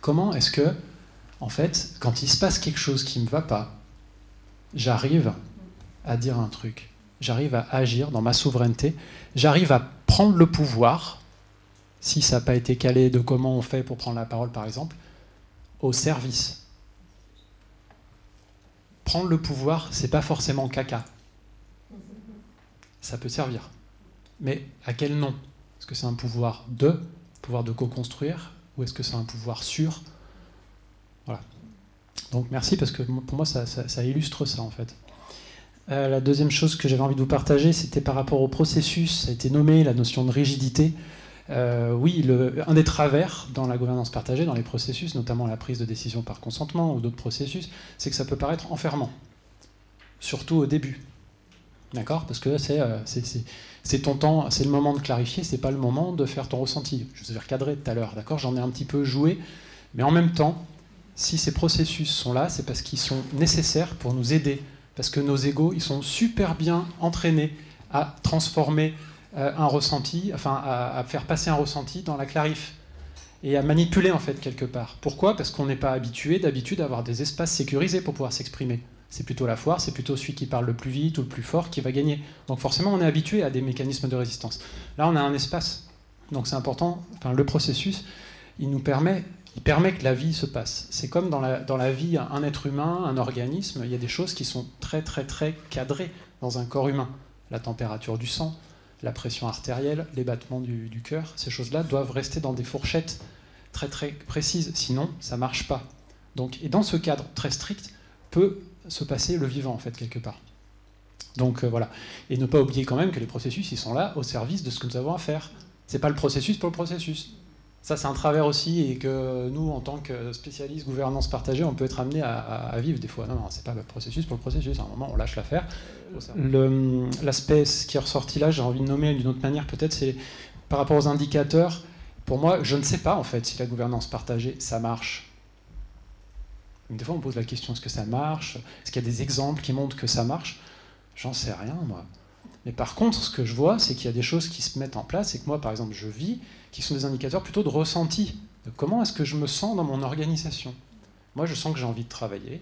comment est-ce que, en fait, quand il se passe quelque chose qui ne me va pas, j'arrive à dire un truc, j'arrive à agir dans ma souveraineté, j'arrive à prendre le pouvoir, si ça n'a pas été calé de comment on fait pour prendre la parole, par exemple, au service. Prendre le pouvoir, c'est pas forcément caca. Ça peut servir. Mais à quel nom? Est-ce que c'est un pouvoir de co-construire, ou est-ce que c'est un pouvoir sur? Voilà. Donc merci, parce que pour moi, ça illustre ça, en fait. La deuxième chose que j'avais envie de vous partager, c'était par rapport au processus. Ça a été nommé, la notion de rigidité. Oui, un des travers dans la gouvernance partagée, dans les processus, notamment la prise de décision par consentement ou d'autres processus, c'est que ça peut paraître enfermant, surtout au début. D'accord? Parce que c'est ton temps, c'est le moment de clarifier, c'est pas le moment de faire ton ressenti. Je vous ai recadré tout à l'heure, d'accord? J'en ai un petit peu joué, mais en même temps, si ces processus sont là, c'est parce qu'ils sont nécessaires pour nous aider, parce que nos égos, ils sont super bien entraînés à transformer un ressenti, enfin à faire passer un ressenti dans la clarif et à manipuler en fait quelque part. Pourquoi? Parce qu'on n'est pas habitué d'habitude à avoir des espaces sécurisés pour pouvoir s'exprimer. C'est plutôt la foire, c'est plutôt celui qui parle le plus vite ou le plus fort qui va gagner. Donc forcément on est habitué à des mécanismes de résistance. Là on a un espace, donc c'est important, enfin, le processus il permet que la vie se passe. C'est comme dans la vie, un être humain, un organisme, il y a des choses qui sont très très très cadrées dans un corps humain. La température du sang, la pression artérielle, les battements du cœur, ces choses-là doivent rester dans des fourchettes très très précises, sinon ça ne marche pas. Donc, et dans ce cadre très strict, peut se passer le vivant en fait quelque part. Donc voilà. Et ne pas oublier quand même que les processus, ils sont là au service de ce que nous avons à faire. C'est pas le processus pour le processus. Ça, c'est un travers aussi, et que nous, en tant que spécialistes gouvernance partagée, on peut être amené à vivre des fois. Non, c'est pas le processus pour le processus. À un moment, on lâche l'affaire. L'aspect qui est ressorti là, j'ai envie de nommer d'une autre manière, peut-être, c'est par rapport aux indicateurs. Pour moi, je ne sais pas, en fait, si la gouvernance partagée, ça marche. Des fois, on pose la question, est-ce que ça marche? Est-ce qu'il y a des exemples qui montrent que ça marche? J'en sais rien, moi. Mais par contre, ce que je vois, c'est qu'il y a des choses qui se mettent en place, et que moi, par exemple, je vis, qui sont des indicateurs plutôt de ressenti. De comment est-ce que je me sens dans mon organisation? Moi, je sens que j'ai envie de travailler.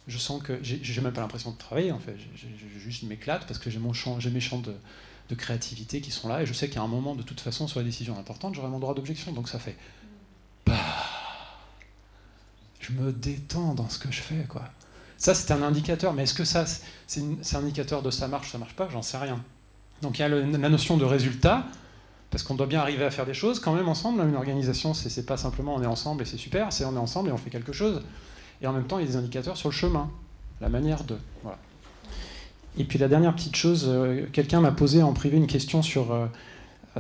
Je sens que j'ai même pas l'impression de travailler, en fait. Je m'éclate parce que j'ai mes champs de créativité qui sont là, et je sais qu'à un moment, de toute façon, sur les décisions importantes, j'aurai mon droit d'objection. Donc ça fait... je me détends dans ce que je fais, quoi. Ça, c'est un indicateur, mais est-ce que ça, c'est un indicateur de ça marche pas? J'en sais rien. Donc il y a la notion de résultat, parce qu'on doit bien arriver à faire des choses quand même ensemble. Une organisation, c'est pas simplement on est ensemble et c'est super, c'est on est ensemble et on fait quelque chose. Et en même temps, il y a des indicateurs sur le chemin, la manière de... Voilà. Et puis la dernière petite chose, quelqu'un m'a posé en privé une question sur...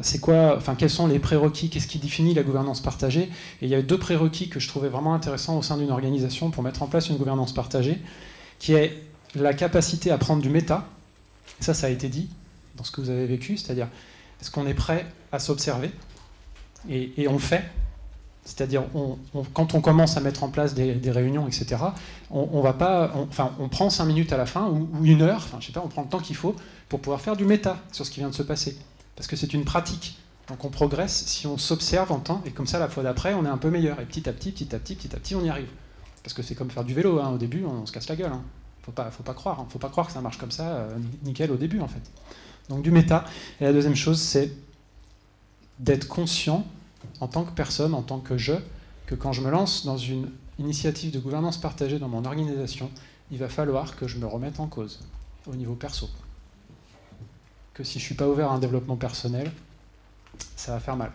c'est quoi, enfin, quels sont les prérequis, qu'est-ce qui définit la gouvernance partagée? Et il y a 2 prérequis que je trouvais vraiment intéressants au sein d'une organisation pour mettre en place une gouvernance partagée, qui est la capacité à prendre du méta. Ça a été dit dans ce que vous avez vécu, c'est-à-dire, est-ce qu'on est prêt à s'observer? Et on le fait. C'est-à-dire, quand on commence à mettre en place des réunions, etc., on prend 5 minutes à la fin, ou 1 heure, enfin, je sais pas, on prend le temps qu'il faut pour pouvoir faire du méta sur ce qui vient de se passer. Parce que c'est une pratique. Donc on progresse si on s'observe en temps, et comme ça, la fois d'après, on est un peu meilleur. Et petit à petit, on y arrive. Parce que c'est comme faire du vélo, hein. Au début, on se casse la gueule. Hein. Faut pas croire. Hein. Faut pas croire que ça marche comme ça, nickel au début, en fait. Donc du méta. Et la deuxième chose, c'est d'être conscient, en tant que personne, en tant que que quand je me lance dans une initiative de gouvernance partagée dans mon organisation, il va falloir que je me remette en cause, au niveau perso. Que si je ne suis pas ouvert à un développement personnel, ça va faire mal.